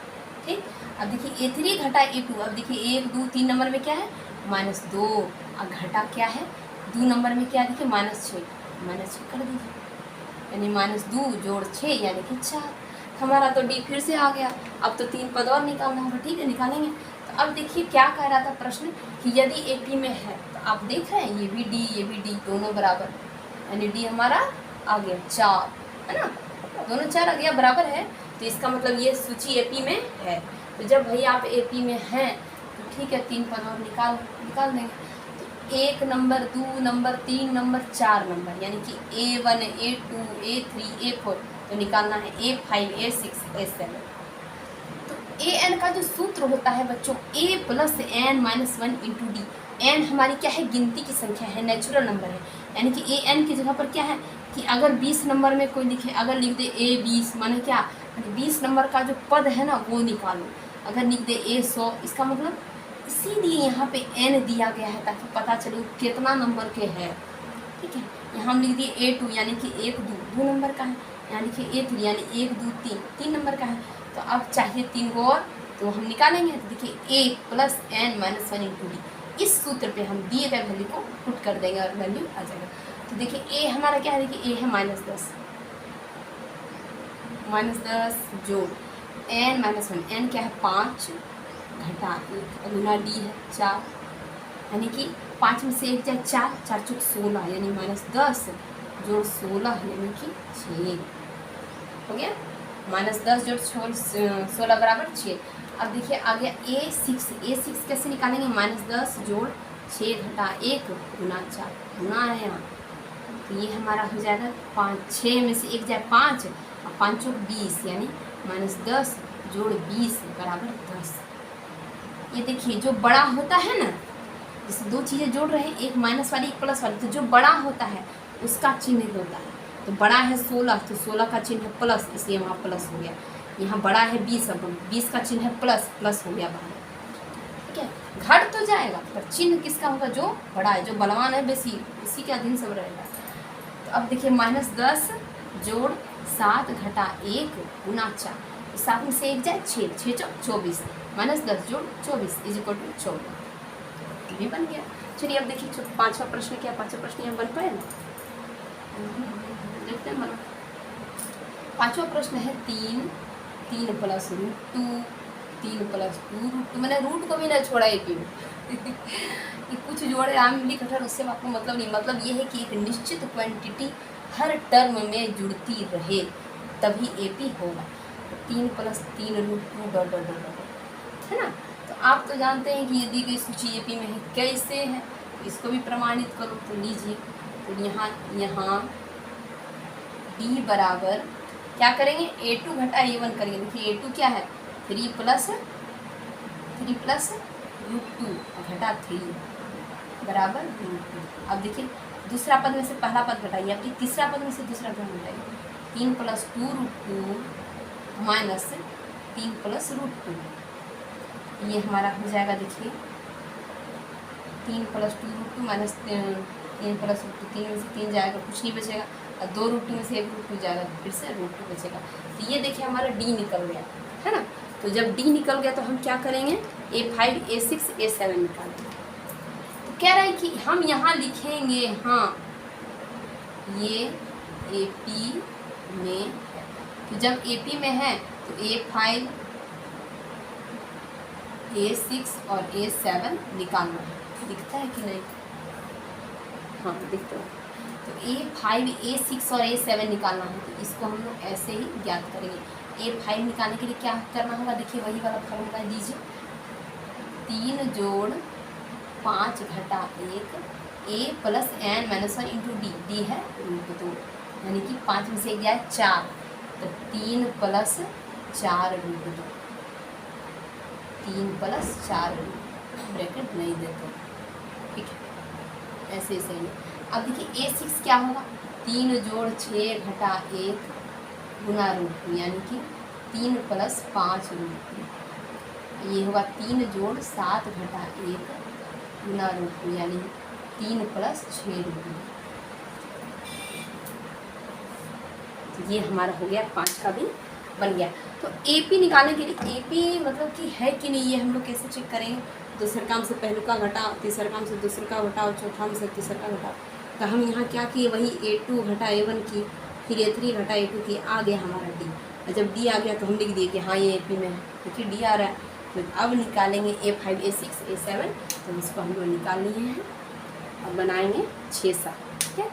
ठीक। अब देखिए A3 घटा A2, अब देखिए 1 2 3 नंबर में क्या है -2, और घटा क्या है, 2 नंबर में क्या देखिए -6, -6 कर दीजिए, यानी -2 जोड़ 6 यानी कि 4। हमारा तो डी फिर से आ गया। अब तो 3 पद और निकालना होगा, ठीक है निकालेंगे। तो अब देखिए क्या कह रहा था प्रश्न कि यदि एपी में है, तो आप देख रहे हैं ये भी डी दोनों बराबर, यानी डी हमारा आ गया 4, है ना, दोनों 4 आ गया, बराबर है। तो इसका मतलब ये सूची एपी में है। तो जब भाई आप एपी में हैं तो ठीक है, 3 पद और निकाल देंगे। तो 1 नंबर, 2 नंबर, 3 नंबर, 4 नंबर, यानी कि A1 A2 A3 A4, तो निकालना है A5 A6 A7। तो an का जो सूत्र होता है बच्चों, a + n-1 × d। n हमारी क्या है, गिनती की संख्या है, नेचुरल नंबर है, यानी कि an की जगह पर क्या है कि अगर 20 नंबर में कोई लिखे, अगर लिख दे A20, माने क्या, 20 नंबर का जो पद है ना वो निकालो। अगर लिख दे A100, इसका मतलब इसीलिए यहाँ पे n दिया गया है ताकि पता चले कितना नंबर के है, ठीक है। यहाँ हम लिख दिए A2 यानी कि 1 2 नंबर का है, यानी कि A3 यानी 1 2 3 नंबर का है। तो अब चाहिए 3 को और, तो हम निकालेंगे। तो देखिए a + n-1 × d, इस सूत्र पे हम दिए गए वैल्यू को पुट कर देंगे और वैल्यू आ जाएगा। तो देखिए a हमारा क्या है, देखिए a है -10, -10 जोड़ n-1, n क्या है 5 घटा 1 गुना d है 4, यानी कि 5 में से 1 जाए 4, 4 चौक 16, यानी -10 जोड़ 16 यानी कि 6 हो गया। -10 जोड़ 16 बराबर 6। अब देखिए आ गया A6 कैसे निकालेंगे, -10 जोड़ 6 घटा 1 गुना 4, गुना है यहाँ, तो ये हमारा हो जाएगा 5, 6 में से 1 जाए 5 और 5 चौक 20, यानी -10 जोड़ 20 बराबर 10। ये देखिए जो बड़ा होता है ना, जैसे दो चीज़ें जोड़ रहे हैं, एक माइनस वाली एक प्लस वाली, तो जो बड़ा होता है उसका चिन्ह होता है। तो बड़ा है 16, तो 16 का चिन्ह है प्लस, इसलिए वहाँ प्लस हो गया। यहाँ बड़ा है 20, अब 20 का चिन्ह है प्लस, प्लस हो गया बाहर, ठीक है। घट तो जाएगा पर चिन्ह किसका होगा, जो बड़ा है, जो बलवान है बेसी, इसी के अधीन सब रहेगा। तो अब देखिए -10 जोड़ 7 घटा 1 गुना 4, 7 में से 1 जाए 6, 6 चौक 24, -10 जोड़ 24 = 14, भी बन गया। चलिए अब देखिए पांचवा प्रश्न क्या, पांचवा प्रश्न यहाँ बन पाए ना, देखते हैं बना। पांचवा प्रश्न है 3 + √2, 3 + 2√2, मैंने रूट को भी नहीं छोड़ा है क्यों कि कुछ जोड़े आमली कटहर, उससे आपको मतलब नहीं, मतलब ये है कि एक निश्चित क्वांटिटी हर टर्म में जुड़ती रहे तभी एपी होगा। 3 + 3√2 डॉट डॉट डॉट, है ना। तो आप तो जानते हैं कि यदि कोई सूची एपी में है कैसे है, तो इसको भी प्रमाणित करो। तो लीजिए, तो यहाँ d बराबर क्या करेंगे, A2 घटा A1 करेंगे। देखिए A2 क्या है 3 + √2 घटा 3 बराबर √2। अब देखिए दूसरा पद में से पहला पद घटाइए, अब तीसरा पद में से दूसरा पद घटाइए, 3 + 2√2 माइनस 3 + √2, ये हमारा हो जाएगा। देखिए 3 + 2√2 माइनस 3 + √2, 3 में से 3 जाएगा, कुछ नहीं बचेगा, और 2 √2 में से 1 √2 जाएगा, फिर से √2 बचेगा। तो ये देखिए हमारा डी निकल गया, है ना। तो जब डी निकल गया तो हम क्या करेंगे, A5 A6 A7 निकालेंगे। तो कह रहा है कि हम यहाँ लिखेंगे, हाँ ये एपी में है, तो जब एपी में है तो A5 A6 और A7 निकालना है। दिखता है कि नहीं, हाँ दिखता है। तो A5 A6 और A7 निकालना है, तो इसको हम लोग ऐसे ही ज्ञात करेंगे। A5 निकालने के लिए क्या करना होगा, देखिए वही वाला फॉर्मूला दीजिए, 3 जोड़ 5 घटा 1 A + n-1 × d, d है √2, यानी कि 5 में से 1 जाए 4, तो 3 + 4 √2, 3 + 4 ब्रैकेट नहीं देते, ठीक है, ऐसे सही। अब देखिए A6 क्या होगा, 3 जोड़ 6 घटा 1 गुना √2, यानी कि 3 + 5 √2, ये होगा 3 जोड़ 7 घटा 1 गुना √2, यानी 3 + 6 √2। तो ये हमारा हो गया, 5 का भी बन गया। तो एपी निकालने के लिए, एपी मतलब कि है कि नहीं ये हम लोग कैसे चेक करेंगे, दूसरे काम से पहले का घटाओ, तीसरे काम से दूसरे का घटाओ, चौथा में से तीसरे का घटाओ। तो हम यहाँ क्या किए, वही A2 घटा A1 की, फिर A3 घटा A2 की, आ गया हमारा D। और जब D आ गया तो हम लिख दिए कि हाँ ये AP में है, क्योंकि D आ रहा है। तो अब निकालेंगे A5 A6 A7, तो इसको हम लोग निकाल लिए हैं और बनाएंगे 6-7। ठीक है,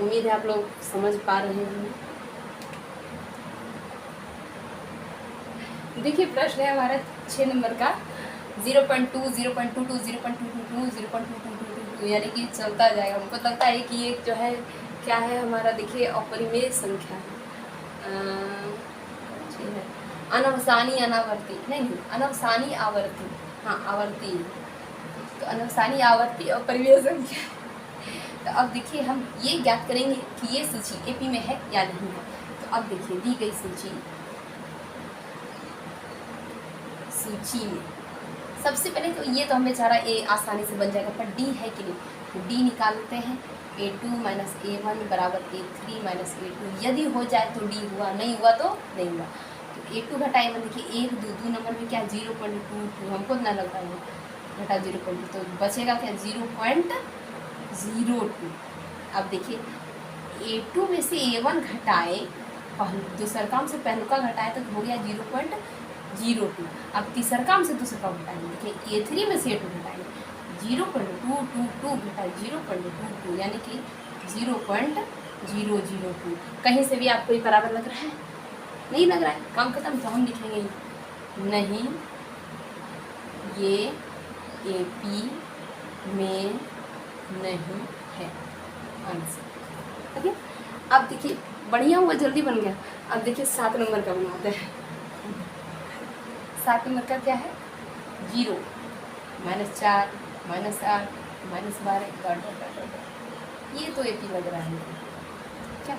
उम्मीद है आप लोग समझ पा रहे हैं। देखिए प्रश्न है हमारा 6 नंबर का, 0.2 0.22 0.222 0.2222, यानी कि चलता जाएगा। हमको लगता है कि ये जो है क्या है हमारा, देखिए अपरिमेय संख्या है, अनवसानी अनावर्ती नहीं, अनवसानी आवर्ती, हाँ आवर्ती, तो अनवसानी आवर्ती और परिमेय संख्या। तो अब देखिए हम ये ज्ञात करेंगे कि ये सूची एपी में है या नहीं है। तो अब देखिए दी गई सूची में सबसे पहले तो ये तो हम बेचारा ए आसानी से बन जाएगा, पर डी है कि नहीं, तो डी निकालते हैं। A2 माइनस A1 बराबर A3 माइनस A2, यदि हो जाए तो डी हुआ, नहीं हुआ तो नहीं हुआ। तो A2 घटा A1, देखिए 1 2 नंबर में क्या 0.22, हमको ना लग रहा है घटा 0.2, तो बचेगा क्या 0.02। अब देखिए A2 में से A1 घटाए, दूसरा काम से पहले का घटाए, तो हो गया 0.02। अब तीसरा काम से दूसरा काम घटाएंगे, देखिए A3 में से A2 घटाएंगे, 0.222 घटाए 0.22, यानी कि 0.002। कहीं से भी आपको ये बराबर लग रहा है? नहीं लग रहा है, काम खत्म। तो हम लिखेंगे नहीं, ये AP में नहीं है आंसर। ठीक है, अब देखिए बढ़िया हुआ, जल्दी बन गया। अब देखिए 7 नंबर का बनाते हैं। 7 नंबर का क्या है, 0 -4 -8 -12, ये तो एपी लग रहा है क्या,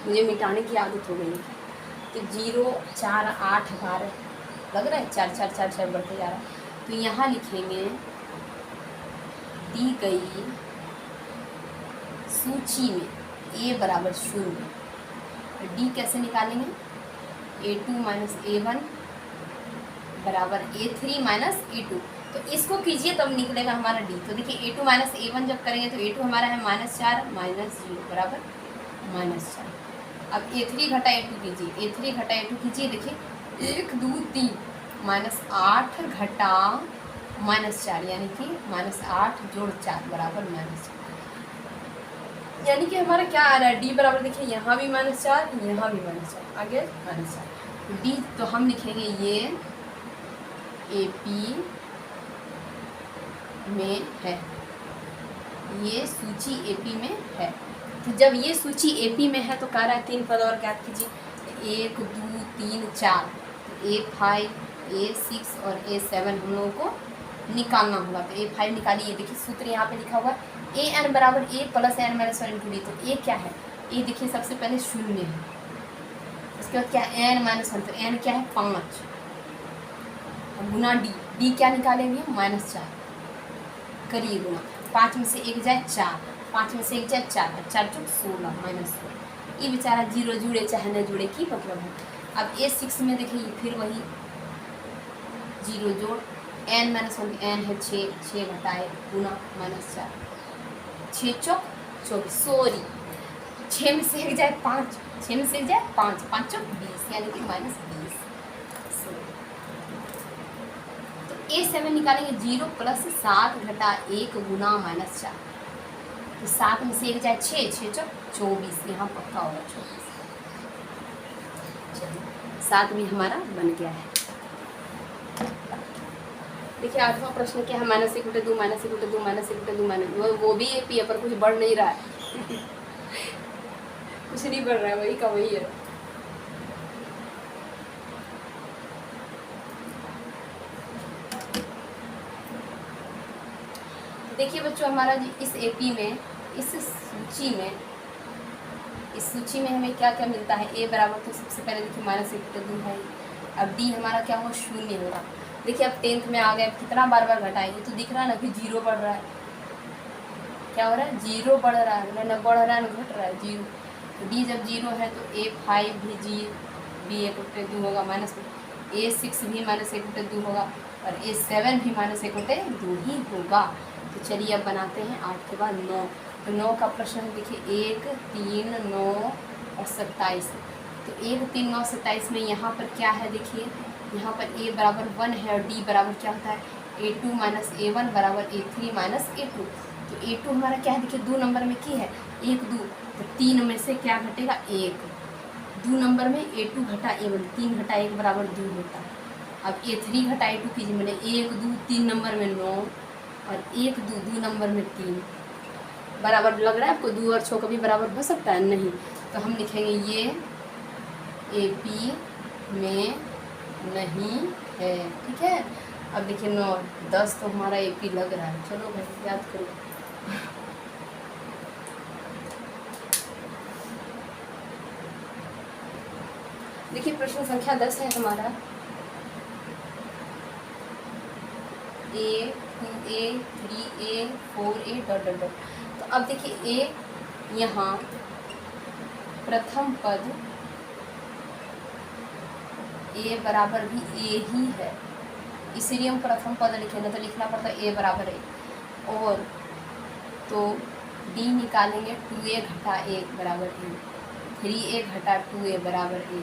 मुझे मिटाने की आदत हो गई है। तो 0 4 8 12 लग रहा है, 4 4 4 4 बढ़ते जा रहा है। तो यहाँ लिखेंगे दी गई सूची में A बराबर 0। डी कैसे निकालेंगे, A2 माइनस A1 बराबर A3 माइनस A2, तो इसको कीजिए तब निकलेगा हमारा डी। तो देखिए A2 माइनस A1 जब करेंगे तो A2 हमारा है -4 -0 बराबर -4। अब A3 घटा A2 कीजिए, A3 घटा A2 कीजिए, देखिए 1 2 3 -8 घटा -4, यानी कि -8 जोड़ 4 बराबर -4, यानी कि हमारा क्या आ रहा है, डी बराबर देखिए यहाँ भी -4 यहाँ भी -4, आगे -4। डी तो हम लिखेंगे ये एपी में है, ये सूची एपी में है। तो जब ये सूची एपी में है तो कह रहा है 3 पद और ज्ञात कीजिए, 1 2 3 4, तो A5 A6 और A7 हम लोगों को निकालना होगा। तो A5 निकालिए, देखिए सूत्र यहाँ पे लिखा हुआ है AN बराबर A plus N minus 1 into D. तो A क्या है, A देखिए सबसे पहले 0 है, उसके बाद क्या है N माइनस 1, तो N क्या है 5 गुना डी, डी क्या निकालेंगे -4, करिए गुना, 5 में से 1 जाए 4, 5 में से 1 जाए 4, 4 चौक 16 -16। ये बेचारा 0 जुड़े चाहे न जुड़े की मतलब है। अब A6 में देखिए फिर वही 0 जोड़ N माइनस 1, N है 6 घटाए गुना -4, 6 चौक 24, सॉरी 6 में से 1 जाए 5, 6 में से 1 जाए 5, 5 चौक 20, यानी कि -20। A7 निकालेंगे 0 प्लस 7 घटा 1 गुना -4, तो 7 में से 1 जाए 6, 6 चौक 24, यहाँ पक्का होगा 24। चलिए 7 भी हमारा बन गया है। देखिए 8वां प्रश्न क्या है, -1 × 2 -1 × 2 -1 × 2 माइनस, वो भी एपी है पर कुछ बढ़ नहीं रहा है कुछ नहीं बढ़ रहा है, वही का वही है। देखिए बच्चों हमारा इस एपी में, इस सूची में हमें क्या क्या मिलता है। ए बराबर तो सबसे पहले देखिए -1 × 2 है। अब डी हमारा क्या हो, 0 होगा। देखिए अब 10th में आ गए, कितना बार बार घटाएंगे, तो दिख रहा है ना कि 0 बढ़ रहा है, क्या हो रहा है 0 बढ़ रहा है, न बढ़ रहा है न घट रहा है 0। तो डी जब 0 है तो A5 भी 0 B A × 2 होगा -, A6 भी -1/2 होगा और A7 भी -1/2 ही होगा। तो चलिए अब बनाते हैं 8 के बाद 9। तो 9 का प्रश्न है, देखिए 1, 3, 9 और 27। तो 1, 3, 9, 27 में यहाँ पर क्या है, देखिए यहाँ पर A बराबर 1 है और D बराबर क्या होता है, A2 - A1 बराबर A3 - A2। तो A2 हमारा क्या है, देखिए 2 नंबर में की है 1, 2, तो 3 में से क्या घटेगा 1। 2 नंबर में A2 घटा A1, 3 घटा 1 बराबर 2 होता है। अब A3 घटा A2 कीजिए, मैंने 1, 2, 3 नंबर में 9 और 1, 2, 2 नंबर में 3 बराबर लग रहा है आपको। 2 और 6 कभी बराबर हो सकता है, नहीं। तो हम लिखेंगे ये AP में नहीं है, ठीक है। अब देखिए 9, 10 तो हमारा AP लग रहा है। चलो भाई याद करो। देखिए प्रश्न संख्या 10 है हमारा, A, 2A, 3A, 4A dot dot dot. तो अब देखिए A यहाँ प्रथम पद A बराबर भी A ही है, इसीलिए हम प्रथम पद लिखे, ना तो लिखना पड़ता A बराबर A। और तो D निकालेंगे, 2A घटा 1 बराबर A, 3A घटा 2A बराबर A,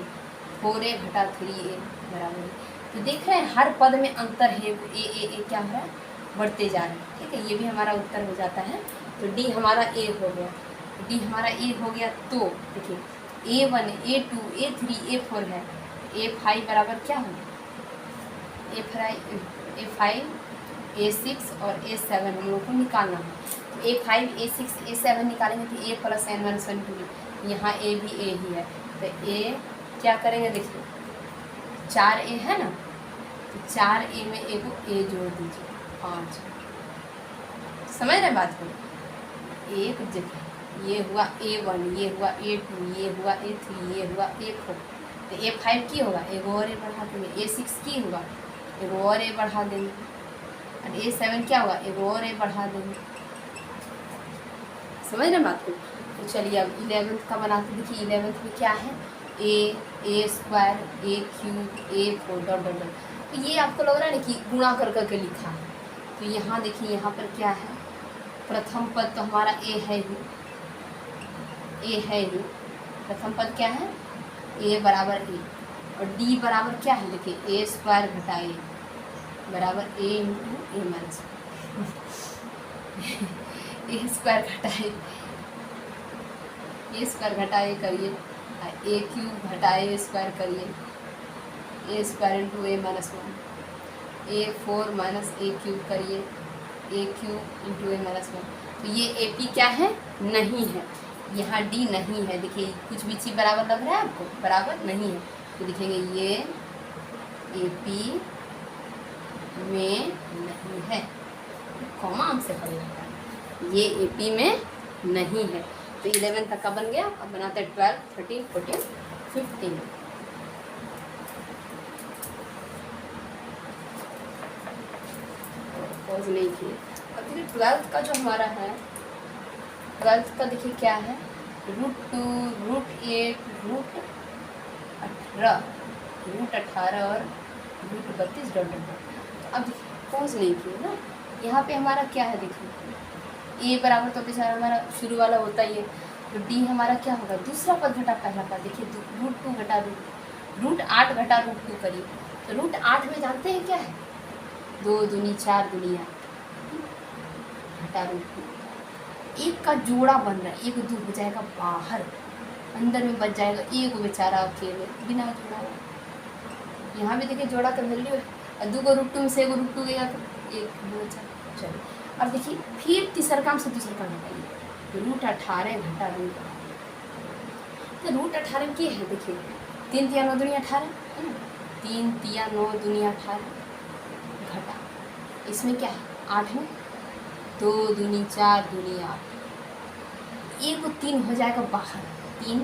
4A घटा 3A बराबर A। तो देख रहे हैं हर पद में अंतर है, ए क्या हो रहा है, बढ़ते जा रहे हैं, ठीक है। ये भी हमारा उत्तर हो जाता है। तो डी हमारा ए हो गया, डी हमारा ए हो गया। तो देखिए A1, A2, A3, A4 है, A5 बराबर क्या होगा, A5, A6 और A7 हम लोग को निकालना है। तो A5, A6, A7 निकालेंगे तो A + n - 1 2, यहाँ A भी A ही है। तो A क्या करेंगे, देखिए 4A है ना, तो 4A में एक A जोड़ दीजिए, 5। समझ रहे बात को, एक जगह ये हुआ A1, ये हुआ A2, ये हुआ A3, ये हुआ A4। तो A5 की होगा, एक और A बढ़ा देंगे। A6 की होगा, एक और A बढ़ा देंगे। और A7 क्या होगा, एक और A बढ़ा देंगे। समझ रहे बात को। तो चलिए अब 11th का बनाते। देखिए 11th में क्या है, A square, A³, A4 dot dot dot. तो ये आपको लग रहा है ना कि गुणा कर करके लिखा है। तो यहाँ देखिए यहाँ पर क्या है, प्रथम पद तो हमारा A है ही, A है ही। प्रथम पद क्या है, A बराबर A, और D बराबर क्या है, देखिए A स्क्वायर घटा A बराबर A into A minus A square घटा A स्क्वायर घटा A करिए, A³ घटा A स्क्वायर करिए, A square into A minus 1, A4 minus A³ करिए, A³ इंटू A माइनस 1। तो ये AP क्या है, नहीं है। यहाँ D नहीं है, देखिए कुछ भी चीज़ बराबर लग रहा है आपको, बराबर नहीं है। तो लिखेंगे ये AP में नहीं है, कॉमा हमसे पढ़ जाता है, ये AP में नहीं है। तो 11 तक का बन गया। अब बनाते हैं 12, 13, 14, 15। पॉज नहीं किए। अब देखिए 12th का जो हमारा है, 12th का देखिए क्या है, √2, √8, √18 और √32 डॉट डॉट। अब देखिए पॉज नहीं किए ना, यहाँ पे हमारा क्या है, देखिए A बराबर तो बेचारा हमारा शुरू वाला होता ही है। तो D हमारा क्या होगा, दूसरा पद घटा पहला पद। देखिए √2 घटा √8 घटा √2 करिए। तो √8 में जानते हैं क्या है, 2 दूनी 4 दूनी 8 घटा √2। एक का जोड़ा बन रहा है, 1 2 हो जाएगा बाहर, अंदर में बच जाएगा एक बेचारा अकेले बिना जोड़ा। यहाँ भी देखिए जोड़ा का वैल्यू है, 2 को √2 में से 1 √2 गया तो 1 बचा। चलो अब देखिए फिर तीसरा काम से दूसरा काम बताइए, √18 घटा √8। तो √18 में क्या है, देखिए 3 तिया 9 दूनी 18 है ना, 3 तिया 9 दूनी 18 घटा, इसमें क्या है 8 में 2 दूनी 4 दूनी 8, 1 3 हो जाएगा बाहर, 3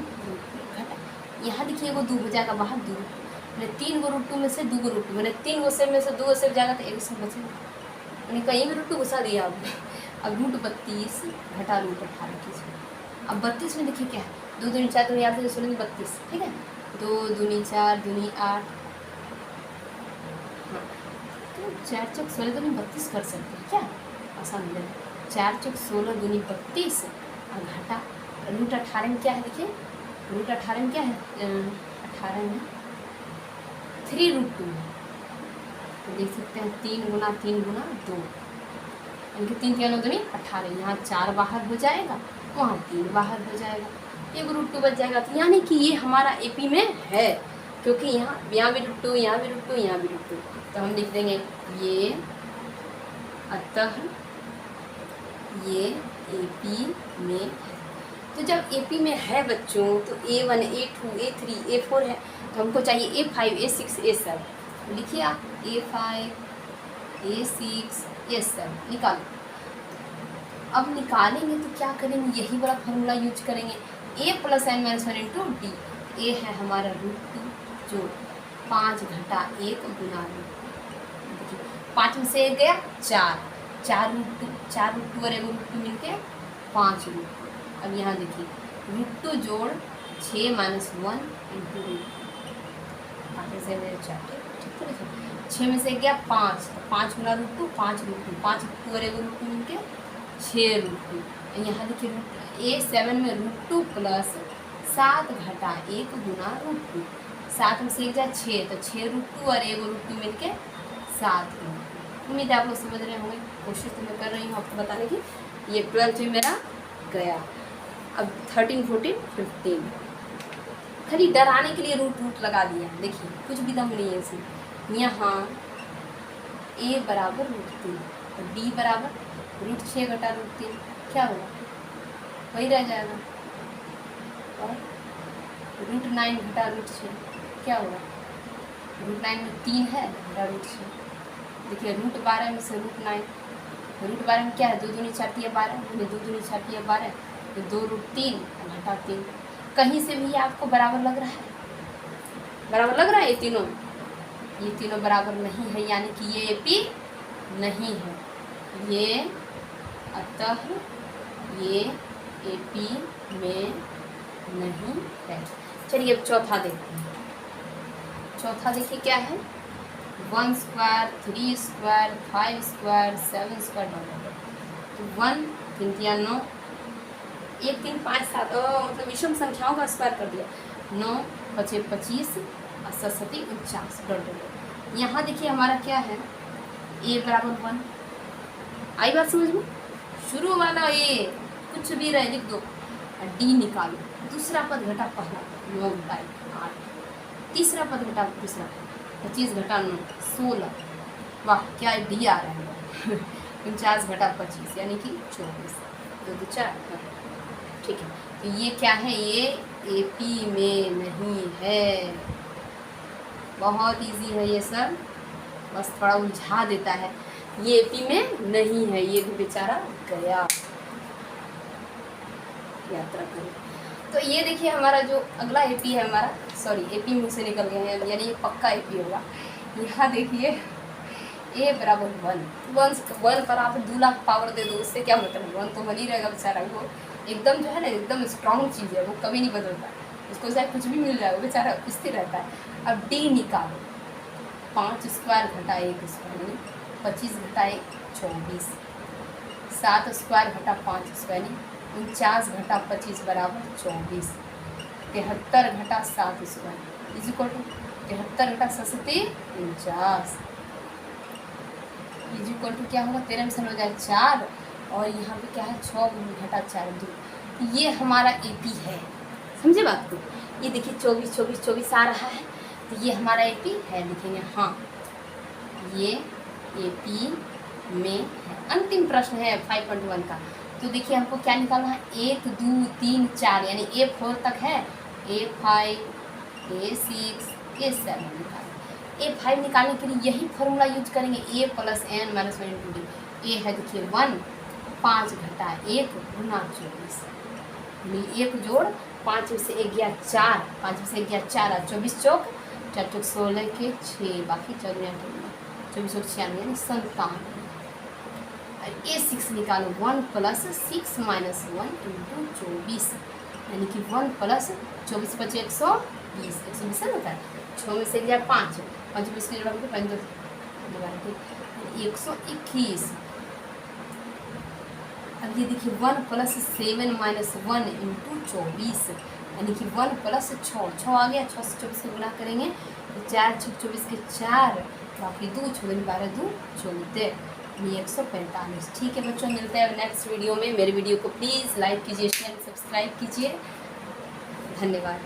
घटा। यहाँ देखिए 1 2 हो जाएगा बाहर, 2 मैंने 3 को √2 में से 2 को √2, मैंने 3 को से में से 2 को से जाएगा तो 1 से बचेगा, मैंने कहीं भी √2 घुसा दिया आपने। अब √32 घटा √18 कीजिए। अब 32 में देखिए क्या है, 2 दूनी 4 दूनी 8 16 32, ठीक है। 2 दूनी 4 दूनी 8 4 चौक 16 दूनी 32 कर सकते हैं क्या? आसान हो जाएगा। 4 चौक 16 दूनी 32 और घटा रूट 18 में क्या है देखिए, रूट 18 में क्या है, 18 में 3√2 है। तो देख सकते हैं 3 गुना 3 गुना 2, इनके 3 3 दूनी 18, यहाँ 4 बाहर हो जाएगा, वहाँ 3 बाहर हो जाएगा, √2 बच जाएगा। तो यानी कि ये हमारा एपी में है, क्योंकि यहाँ भी √2, यहाँ भी √2, यहाँ भी √2। तो हम लिख देंगे ये, अतः ये एपी में है। तो जब एपी में है बच्चों, तो A1, A2, A3, A4 है, तो हमको चाहिए A5, A6, A7। लिखिए आप A5, A6, A7 निकालो। अब निकालेंगे तो क्या करेंगे, यही वाला फॉर्मूला यूज करेंगे, A + n-1 × D। A है हमारा √2 जो 5 घटा 1 गुना देखिए 5 में से 1 गया 4, 4 √2 और 1 √2 मिलके 5 √2। अब यहाँ देखिए √2 जोड़ 6 - 1 × √2, 5 से मेरे 4, ठीक है। 6 में से गया 5, तो 5 गुना √2, 5 √2, 5 √2 और 1 √2 मिलके 6 √2। यहाँ देखिए A7 में √2 + 7 घटा 1 गुना √2, 7 में से 1 जाए 6, तो 6 √2 और 1 √2 मिलके 7 √2। उम्मीद है आप लोग समझ रहे होंगे, कोशिश तो मैं कर रही हूँ आपको बताने की। ये 12th में मेरा गया। अब 13, 14, 15 खाली डराने के लिए रूट लगा दिया। देखिए कुछ भी दम नहीं है इसमें। यहाँ A बराबर √3 और D बराबर √6 घटा √3, क्या होगा, वही रह जाएगा। और √9 घटा √6 क्या होगा, √9 में 3 है घटा √6। देखिए √12 में से √9, √12 में क्या है, 2 दूनी 4 × 12, 2 दूनी 4 × 12, तो 2 √3 घटा 3। कहीं से भी आपको बराबर लग रहा है, बराबर लग रहा है ये तीनों बराबर नहीं है, यानी कि ये एपी नहीं है, ये अतः ये एपी में नहीं है। चलिए अब चौथा देखते हैं। चौथा देखिए क्या है, 1 square 3 square 5 square 7 square dot. तो 1 3 × 9, 1 3 5 7 मतलब विषम संख्याओं का स्क्वायर कर दिया, 9 5 25 और 7 7 49 डॉट। यहाँ देखिए हमारा क्या है, A बराबर 1, आई बात समझ में, शुरू वाला A कुछ भी रहे लिख दो, D निकालो, दूसरा पद घटा पहला 9 × 8, तीसरा पद घटा दूसरा 25 घटा 9 16, वाह क्या D आ रहा है 49 घटा 25 यानी कि 24, 2 2 4, ठीक है। तो ये क्या है, ये एपी में नहीं है। बहुत इजी है ये सब, बस थोड़ा उलझा देता है। ये एपी में नहीं है, ये भी बेचारा गया, यात्रा करें। तो ये देखिए हमारा जो अगला एपी है हमारा, सॉरी एपी मुँह से निकल गया है, यानी ये पक्का एपी होगा। यहाँ देखिए A बराबर 1 पर आप 2 लाख पावर दे दो, उससे क्या मतलब, 1 तो 1 ही रहेगा बेचारा। वो एकदम जो है ना एकदम स्ट्रॉन्ग चीज़ है, वो कभी नहीं बदलता, उसको चाहे कुछ भी मिल जाए वो बेचारा स्थिर रहता है। अब D निकालो, 5 स्क्वायर घटा 1 स्क्वायर 25 घटा 1 24, 7 स्क्वायर घटा 5 स्क्वायर 49 घटा 25 बराबर 24, 73 घटा 7 स्क्वायर इज इक्वल टू 73 घटा 7 49 इज इक्वल टू क्या होगा, 13 में से हो जाए 4, और यहाँ पे क्या है 6 घटा 4 2। ये हमारा एपी है, समझे बात को। ये देखिए 24 24 24 आ रहा है, तो ये हमारा एपी है, लिखेंगे हाँ ये एपी में है। अंतिम प्रश्न है 5.1 का। तो देखिए हमको क्या निकालना है, 1 2 3 4 यानी A4 तक है, A5 A6 A7 निकालें। A5 निकालने के लिए यही फॉर्मूला यूज करेंगे, A + n - 1 × D। A है देखिए 1, 5 घटा 1 गुना 24, 1 जोड़ 5 में से 1 गया 4, 5 में से 1 गया 4 और 24 चौक 4 चौक 16 के 6, बाकी 14 24 चौक 96 यानी 57। A6 निकालो, 1 + 6 - 1 × 24 यानी कि 1 + 24 × 5 120, 120 होता है। 6 में से गया 5, 5 में से 5 दोबारा 121। अब ये देखिए 1 + 7 - 1 × 24, यानी कि 1 + 6 आ गया। 6 से 24 को गुना करेंगे तो 4 × 6 = 24 के 4, बाकी 2 × 12 = 2 = 14, 145। ठीक है बच्चों, मिलते हैं नेक्स्ट वीडियो में। मेरे वीडियो को प्लीज़ लाइक कीजिए, शेयर, सब्सक्राइब कीजिए। धन्यवाद।